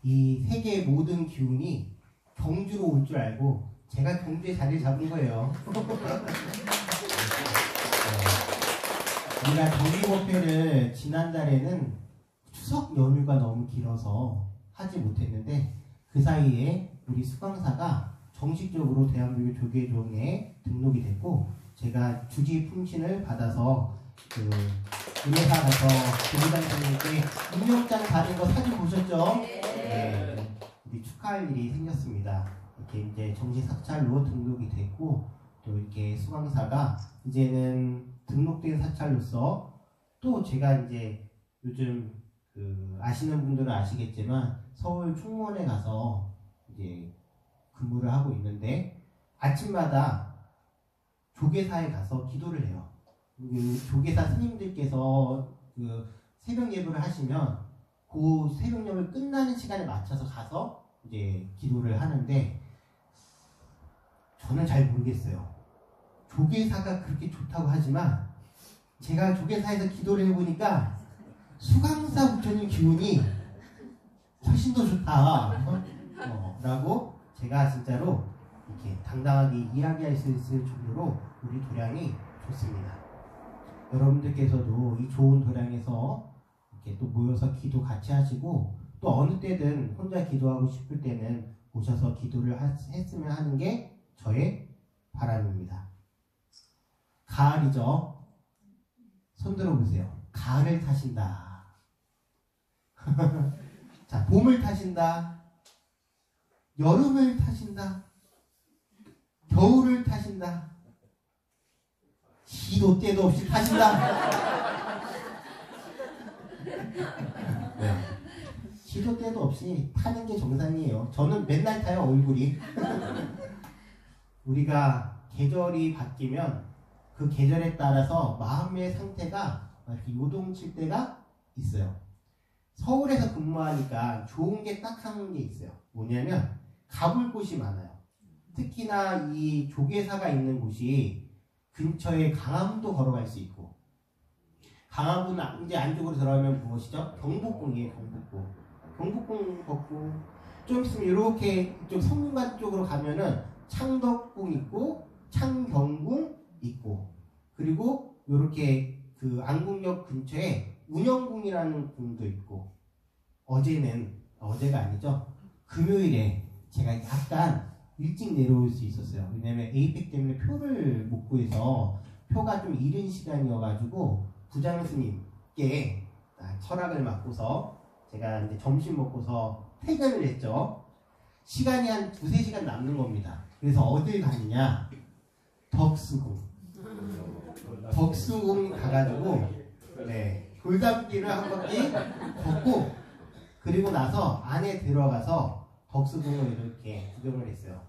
이 세계의 모든 기운이 경주로 올 줄 알고 제가 경주에 자리를 잡은 거예요. 우리가 정기법회를 지난달에는 추석 연휴가 너무 길어서 하지 못했는데 그 사이에 우리 수강사가 정식적으로 대한민국 조계종에 등록이 됐고 제가 주지 품신을 받아서 그 은혜사 가서 교무장님께 임명장 받은 거 사진 보셨죠? 네. 우리 축하할 일이 생겼습니다. 이렇게 이제 정식 사찰로 등록이 됐고 또 이렇게 수강사가 이제는 등록된 사찰로서 또 제가 이제 요즘 그 아시는 분들은 아시겠지만 서울 충무원에 가서 이제 근무를 하고 있는데 아침마다 조계사에 가서 기도를 해요. 조계사 스님들께서 그 새벽 예불을 하시면 그 새벽 예불 끝나는 시간에 맞춰서 가서 이제 기도를 하는데 저는 잘 모르겠어요. 조계사가 그렇게 좋다고 하지만 제가 조계사에서 기도를 해보니까 수강사 부처님 기운이 훨씬 더 좋다 라고 제가 진짜로 이렇게 당당하게 이야기할 수 있을 정도로 우리 도량이 좋습니다. 여러분들께서도 이 좋은 도량에서 이렇게 또 모여서 기도 같이 하시고 또 어느 때든 혼자 기도하고 싶을 때는 오셔서 기도를 했으면 하는 게 저의 바람입니다. 가을이죠. 손 들어보세요. 가을을 타신다. 자, 봄을 타신다. 여름을 타신다. 겨울을 타신다. 시도 때도 없이 타신다. 네. 시도 때도 없이 타는 게 정상이에요. 저는 맨날 타요, 얼굴이. 우리가 계절이 바뀌면 그 계절에 따라서 마음의 상태가 이렇게 요동칠 때가 있어요. 서울에서 근무하니까 좋은 게 딱 한 게 있어요. 뭐냐면 가볼 곳이 많아요. 특히나 이 조계사가 있는 곳이 근처에 강화문도 걸어갈 수 있고 강화문 이제 안쪽으로 들어가면 무엇이죠? 경복궁이에요. 경복궁. 경복궁 걷고 좀 있으면 이렇게 이쪽 성균관 쪽으로 가면은 창덕궁 있고 창경궁 있고 그리고 이렇게 그 안국역 근처에 운영궁이라는 궁도 있고 어제가 아니죠. 금요일에 제가 약간 일찍 내려올 수 있었어요. 왜냐면 에이펙 때문에 표를 못 구해서 표가 좀 이른 시간이어가지고 부장 스님께 철학을 맡고서 제가 이제 점심 먹고서 퇴근을 했죠. 시간이 한 2-3시간 남는 겁니다. 그래서 어딜 갔느냐? 덕수궁. 덕수궁 가가지고 네, 돌담길을 한 바퀴 걷고 그리고 나서 안에 들어가서 덕수궁을 이렇게 구경을 했어요.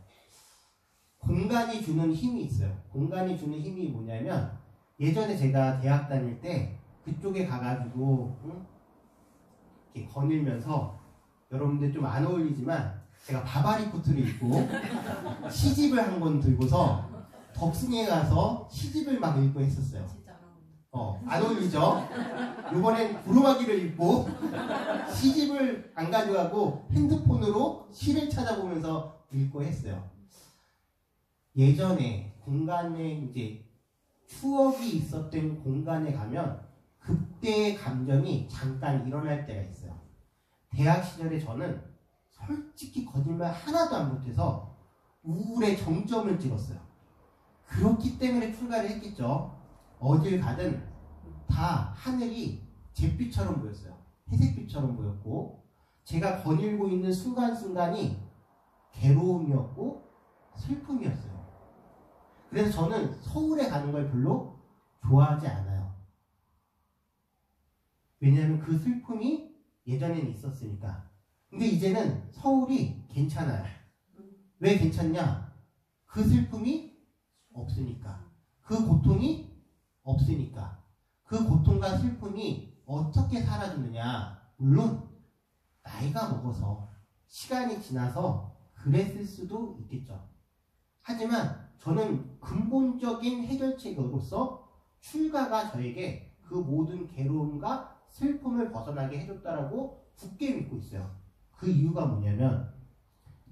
공간이 주는 힘이 있어요. 공간이 주는 힘이 뭐냐면 예전에 제가 대학 다닐 때 그쪽에 가가지고 이렇게 거닐면서 여러분들 좀 안 어울리지만 제가 바바리 코트를 입고 시집을 한 권 들고서 덕숭에 가서 시집을 막 읽고 했었어요. 안 어울리죠? 이번엔 구루마기를 입고 시집을 안 가져가고 핸드폰으로 시를 찾아보면서 읽고 했어요. 예전에 공간에 이제 추억이 있었던 공간에 가면 그때의 감정이 잠깐 일어날 때가 있어요. 대학 시절에 저는 솔직히 거짓말 하나도 안 못해서 우울의 정점을 찍었어요. 그렇기 때문에 출가를 했겠죠. 어딜 가든 다 하늘이 잿빛처럼 보였어요. 회색빛처럼 보였고 제가 거닐고 있는 순간순간이 괴로움이었고 슬픔이었어요. 그래서 저는 서울에 가는 걸 별로 좋아하지 않아요. 왜냐하면 그 슬픔이 예전에는 있었으니까. 근데 이제는 서울이 괜찮아요. 왜 괜찮냐? 그 슬픔이 없으니까. 그 고통이 없으니까. 그 고통과 슬픔이 어떻게 사라지느냐? 물론 나이가 먹어서 시간이 지나서 그랬을 수도 있겠죠. 하지만 저는 근본적인 해결책으로서 출가가 저에게 그 모든 괴로움과 슬픔을 벗어나게 해줬다라고 굳게 믿고 있어요. 그 이유가 뭐냐면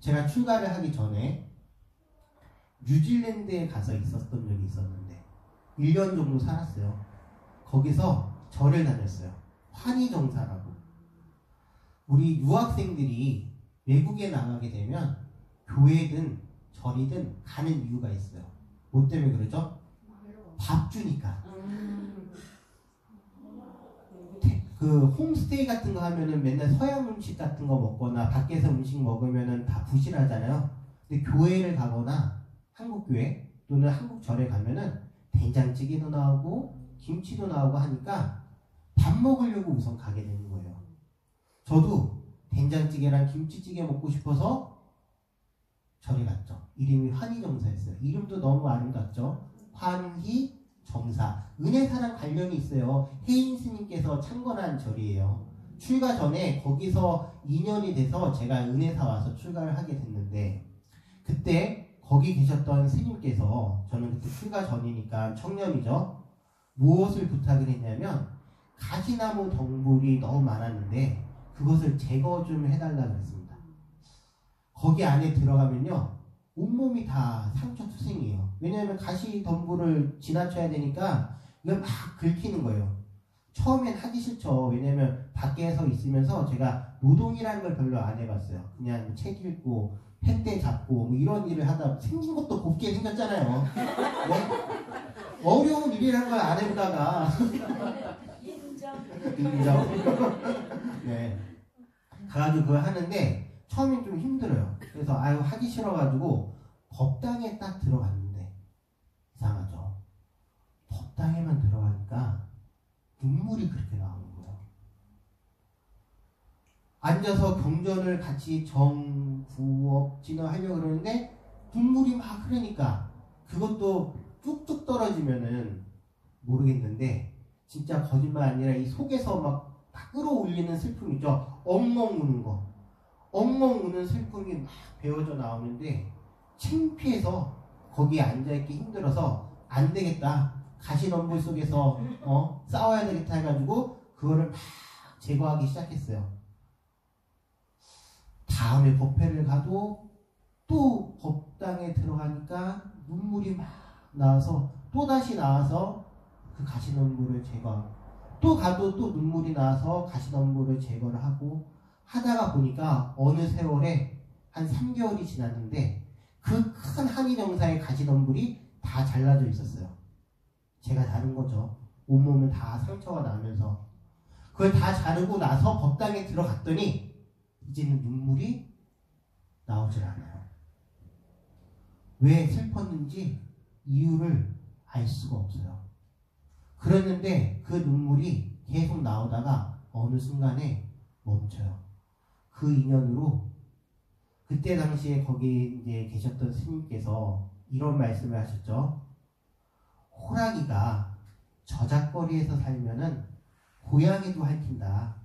제가 출가를 하기 전에 뉴질랜드에 가서 있었던 적이 있었는데 1년 정도 살았어요. 거기서 절을 다녔어요. 환희정사라고. 우리 유학생들이 외국에 나가게 되면 교회든 절이든 가는 이유가 있어요. 뭐 때문에 그러죠? 밥 주니까. 그 홈스테이 같은 거 하면은 맨날 서양 음식 같은 거 먹거나 밖에서 음식 먹으면은 다 부실하잖아요. 근데 교회를 가거나 한국 교회 또는 한국 절에 가면은 된장찌개도 나오고 김치도 나오고 하니까 밥 먹으려고 우선 가게 되는 거예요. 저도 된장찌개랑 김치찌개 먹고 싶어서 절에 갔죠. 이름이 환희정사였어요. 이름도 너무 아름답죠. 환희정사. 은혜사랑 관련이 있어요. 혜인 스님께서 창건한 절이에요. 출가 전에 거기서 2년이 돼서 제가 은혜사 와서 출가를 하게 됐는데 그때 거기 계셨던 스님께서 저는 그때 출가 전이니까 청년이죠. 무엇을 부탁을 했냐면 가시나무 덩굴이 너무 많았는데 그것을 제거 좀 해달라고 했습니다. 거기 안에 들어가면요 온몸이 다 상처 투생이에요. 왜냐하면 가시 덩굴을 지나쳐야 되니까 이걸 막 긁히는 거예요. 처음엔 하기 싫죠. 왜냐하면 밖에서 있으면서 제가 노동이라는 걸 별로 안 해봤어요. 그냥 책 읽고 펜대 잡고 뭐 이런 일을 하다 생긴 것도 곱게 생겼잖아요. 네? 어려운 일이라는 걸 안 해보다가 인정. 네. 가가지고 그걸 하는데 처음엔 좀 힘들어요. 그래서 아유 하기 싫어가지고 법당에 딱 들어갔는데 이상하죠. 법당에만 들어가니까 눈물이 그렇게 나오는 거예요. 앉아서 경전을 같이 정구업 진화하려고 그러는데 눈물이 막 흐르니까 그것도 뚝뚝 떨어지면은 모르겠는데 진짜 거짓말 아니라 이 속에서 막 끌어올리는 슬픔이죠. 엉엉 우는 거. 엉엉 우는 슬픔이 막 배어져 나오는데 창피해서 거기에 앉아있기 힘들어서 안 되겠다. 가시덤불 속에서 싸워야 되겠다 해가지고 그거를 막 제거하기 시작했어요. 다음에 법회를 가도 또 법당에 들어가니까 눈물이 막 나와서 또다시 나와서 그 가시덤불을 제거하고 또 가도 또 눈물이 나와서 가시덤불을 제거를 하고 하다가 보니까 어느 세월에 한 3개월이 지났는데 그 큰 한의정사의 가시덤불이 다 잘라져 있었어요. 제가 다른 거죠. 온몸은 다 상처가 나면서 그걸 다 자르고 나서 법당에 들어갔더니 이제는 눈물이 나오질 않아요. 왜 슬펐는지 이유를 알 수가 없어요. 그랬는데 그 눈물이 계속 나오다가 어느 순간에 멈춰요. 그 인연으로 그때 당시에 거기 이제 계셨던 스님께서 이런 말씀을 하셨죠. 호랑이가 저작거리에서 살면은 고양이도 핥힌다.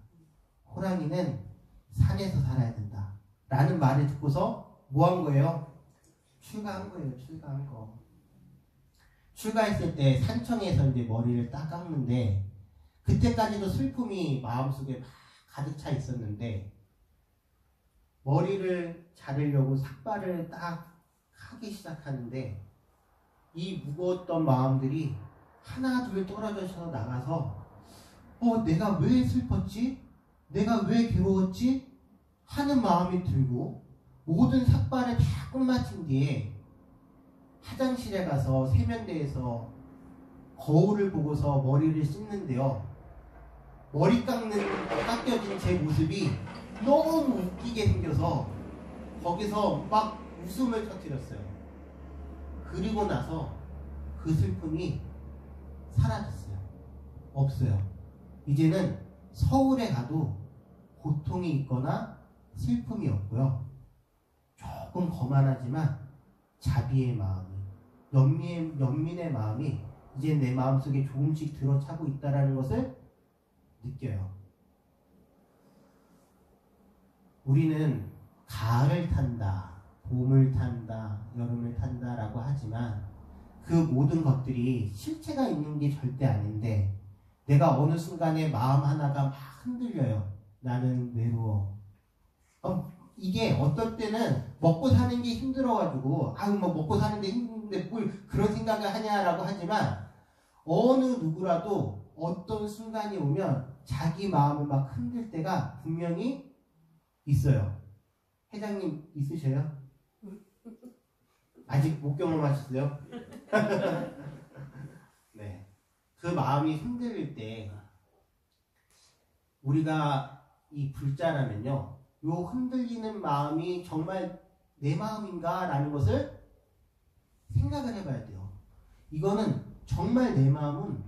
호랑이는 산에서 살아야 된다. 라는 말을 듣고서 뭐 한 거예요? 출가한 거예요. 출가한 거. 출가했을 때 산청에서 이제 머리를 딱 깎는데 그때까지도 슬픔이 마음속에 막 가득 차 있었는데 머리를 자르려고 삭발을 딱 하기 시작하는데 이 무거웠던 마음들이 하나 둘 떨어져서 나가서 내가 왜 슬펐지? 내가 왜 괴로웠지? 하는 마음이 들고 모든 삭발을 다 끝마친 뒤에 화장실에 가서 세면대에서 거울을 보고서 머리를 씻는데요. 머리 깎여진 제 모습이 너무 웃기게 생겨서 거기서 막 웃음을 터뜨렸어요. 그리고 나서 그 슬픔이 사라졌어요. 없어요. 이제는 서울에 가도 고통이 있거나 슬픔이 없고요. 조금 거만하지만 자비의 마음이, 연민의 마음이 이제 내 마음속에 조금씩 들어차고 있다는 것을 느껴요. 우리는 가을을 탄다, 봄을 탄다, 여름을 탄다 라고 하지만 그 모든 것들이 실체가 있는 게 절대 아닌데 내가 어느 순간에 마음 하나가 막 흔들려요. 나는 외로워. 이게 어떨 때는 먹고 사는 게 힘들어가지고 뭐 먹고 사는데 힘든데 뭘 그런 생각을 하냐라고 하지만 어느 누구라도 어떤 순간이 오면 자기 마음을 막 흔들 때가 분명히 있어요. 회장님 있으셔요? 아직 못 경험하셨어요? 네. 그 마음이 흔들릴 때 우리가 이 불자라면요, 요 흔들리는 마음이 정말 내 마음인가 라는 것을 생각을 해봐야 돼요. 이거는 정말 내 마음은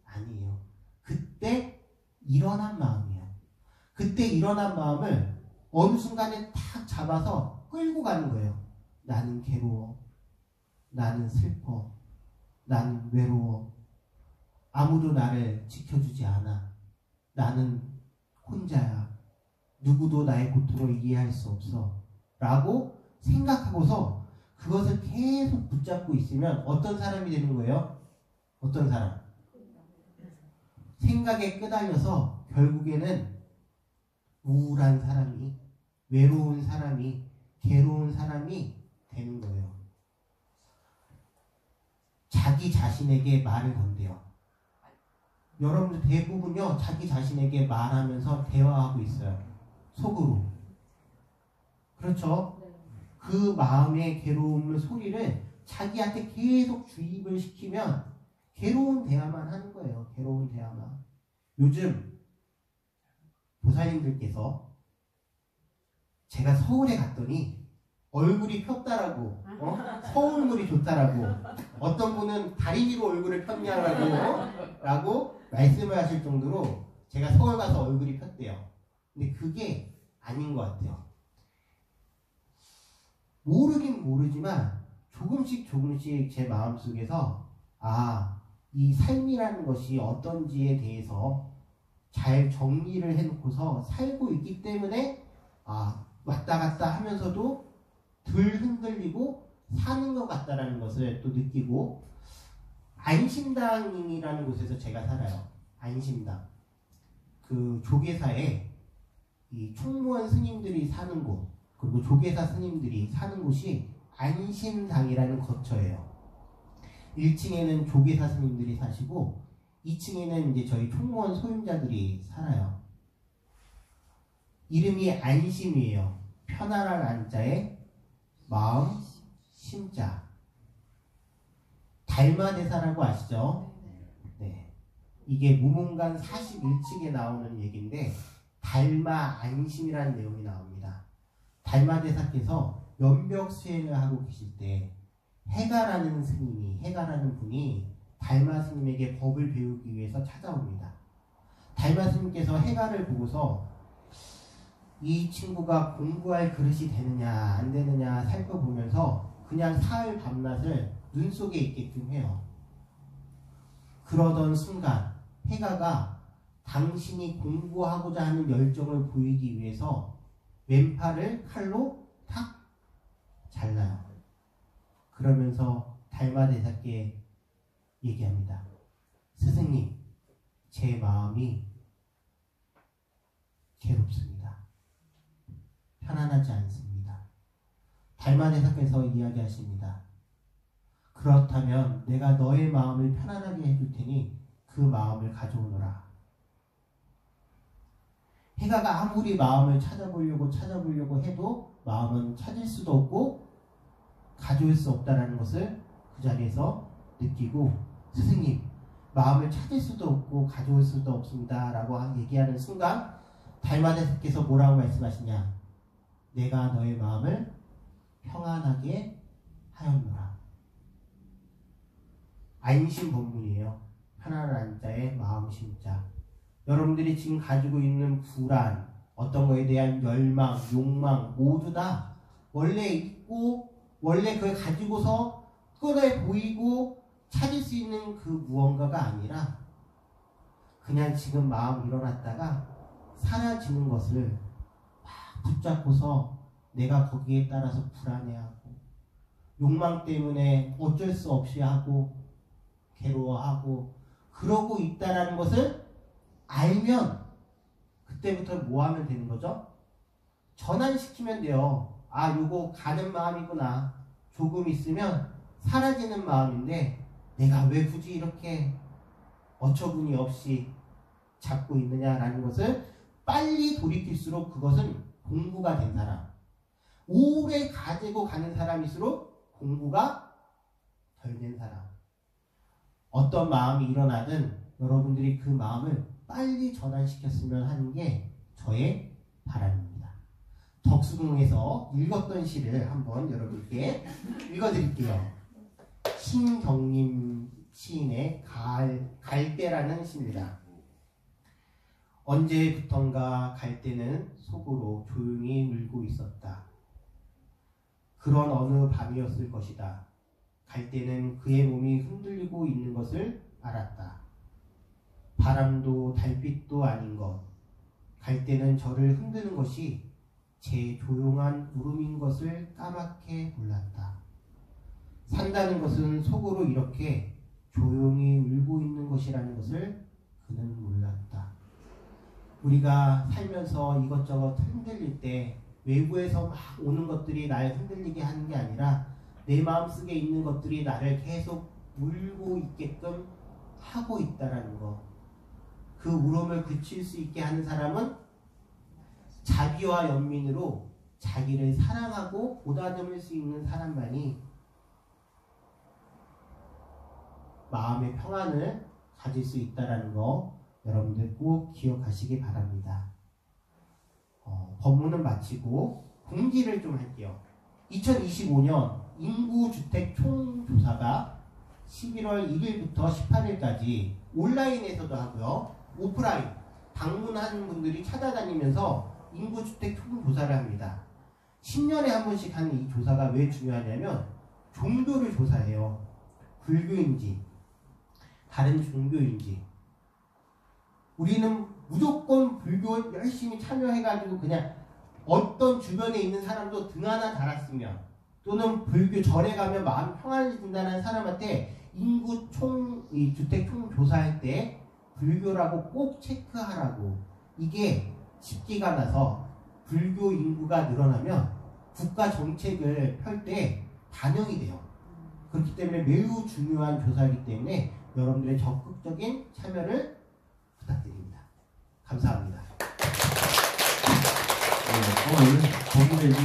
아니에요. 그때 일어난 마음이에요. 그때 일어난 마음을 어느 순간에 탁 잡아서 끌고 가는 거예요. 나는 괴로워. 나는 슬퍼. 나는 외로워. 아무도 나를 지켜주지 않아. 나는 혼자야. 누구도 나의 고통을 이해할 수 없어. 라고 생각하고서 그것을 계속 붙잡고 있으면 어떤 사람이 되는 거예요? 어떤 사람? 생각에 끄달려서 결국에는 우울한 사람이, 외로운 사람이, 괴로운 사람이 되는 거예요. 자기 자신에게 말을 건대요. 여러분들 대부분요, 자기 자신에게 말하면서 대화하고 있어요. 속으로. 그렇죠? 그 마음의 괴로움의 소리를 자기한테 계속 주입을 시키면 괴로운 대화만 하는 거예요. 괴로운 대화만. 요즘 보살님들께서 제가 서울에 갔더니 얼굴이 폈다라고, 서울물이 좋다라고, 어떤 분은 다리 위로 얼굴을 폈냐라고 라고 말씀을 하실 정도로 제가 서울 가서 얼굴이 폈대요. 근데 그게 아닌 것 같아요. 모르긴 모르지만 조금씩 제 마음속에서 이 삶이라는 것이 어떤지에 대해서 잘 정리를 해놓고서 살고 있기 때문에 왔다 갔다 하면서도 덜 흔들리고 사는 것 같다라는 것을 또 느끼고, 안심당이라는 곳에서 제가 살아요. 안심당. 그 조계사에 이 총무원 스님들이 사는 곳, 그리고 조계사 스님들이 사는 곳이 안심당이라는 거처예요. 1층에는 조계사 스님들이 사시고 2층에는 이제 저희 총무원 소임자들이 살아요. 이름이 안심이에요. 편안한 안자에 마음, 심자. 달마대사라고 아시죠? 네. 이게 무문관 41층에 나오는 얘기인데 달마 안심이라는 내용이 나옵니다. 달마대사께서 연벽 수행을 하고 계실 때 해가라는 분이 달마 스님에게 법을 배우기 위해서 찾아옵니다. 달마 스님께서 해가를 보고서 이 친구가 공부할 그릇이 되느냐 안 되느냐 살펴보면서 그냥 사흘 밤낮을 눈 속에 있게끔 해요. 그러던 순간 해가가 당신이 공부하고자 하는 열정을 보이기 위해서 왼팔을 칼로 탁 잘라요. 그러면서 달마대사께 얘기합니다. 스승님, 제 마음이 괴롭습니다. 편안하지 않습니다. 달마대사께서 이야기하십니다. 그렇다면 내가 너의 마음을 편안하게 해줄 테니 그 마음을 가져오너라. 해가가 아무리 마음을 찾아보려고 해도 마음은 찾을 수도 없고 가져올 수 없다는 것을 그 자리에서 느끼고, 스승님, 마음을 찾을 수도 없고 가져올 수도 없습니다 라고 얘기하는 순간 달마대사께서 뭐라고 말씀하시냐? 내가 너의 마음을 평안하게 하였노라. 안심 법문이에요. 편안한 안자에 마음 심자. 여러분들이 지금 가지고 있는 불안, 어떤 거에 대한 열망, 욕망 모두 다 원래 있고 원래 그걸 가지고서 끈에 보이고 찾을 수 있는 그 무언가가 아니라 그냥 지금 마음 일어났다가 사라지는 것을 막 붙잡고서 내가 거기에 따라서 불안해하고 욕망 때문에 어쩔 수 없이 하고 괴로워하고 그러고 있다라는 것을 알면 그때부터 뭐 하면 되는 거죠? 전환시키면 돼요. 아, 요거 가는 마음이구나. 조금 있으면 사라지는 마음인데 내가 왜 굳이 이렇게 어처구니 없이 잡고 있느냐라는 것을 빨리 돌이킬수록 그것은 공부가 된 사람, 오래 가지고 가는 사람일수록 공부가 덜 된 사람. 어떤 마음이 일어나든 여러분들이 그 마음을 빨리 전환시켰으면 하는 게 저의 바람입니다. 덕수궁에서 읽었던 시를 한번 여러분께 읽어드릴게요. 신경림 시인의 갈대라는 시입니다. 언제부턴가 갈대는 속으로 조용히 울고 있었다. 그런 어느 밤이었을 것이다. 갈대는 그의 몸이 흔들리고 있는 것을 알았다. 바람도 달빛도 아닌 것. 갈대는 저를 흔드는 것이 제 조용한 울음인 것을 까맣게 몰랐다. 산다는 것은 속으로 이렇게 조용히 울고 있는 것이라는 것을 그는 몰랐다. 우리가 살면서 이것저것 흔들릴 때 외부에서 막 오는 것들이 날 흔들리게 하는 게 아니라 내 마음속에 있는 것들이 나를 계속 울고 있게끔 하고 있다라는 거. 그 울음을 그칠 수 있게 하는 사람은 자비와 연민으로 자기를 사랑하고 보다듬을 수 있는 사람만이 마음의 평안을 가질 수 있다는 거 여러분들 꼭 기억하시기 바랍니다. 법문은 마치고 공지를 좀 할게요. 2025년 인구주택 총조사가 11월 1일부터 18일까지 온라인에서도 하고요. 오프라인 방문하는 분들이 찾아다니면서 인구주택 총조사를 합니다. 10년에 한 번씩 하는 이 조사가 왜 중요하냐면 종교를 조사해요. 불교인지 다른 종교인지. 우리는 무조건 불교 열심히 참여해가지고 그냥 어떤 주변에 있는 사람도 등 하나 달았으면 또는 불교 절에 가면 마음 평안해진다는 사람한테 인구 주택 총 조사할 때 불교라고 꼭 체크하라고. 이게 집기가 나서 불교 인구가 늘어나면 국가 정책을 펼 때 반영이 돼요. 그렇기 때문에 매우 중요한 조사이기 때문에 여러분들의 적극적인 참여를 부탁드립니다. 감사합니다. 오늘 법문을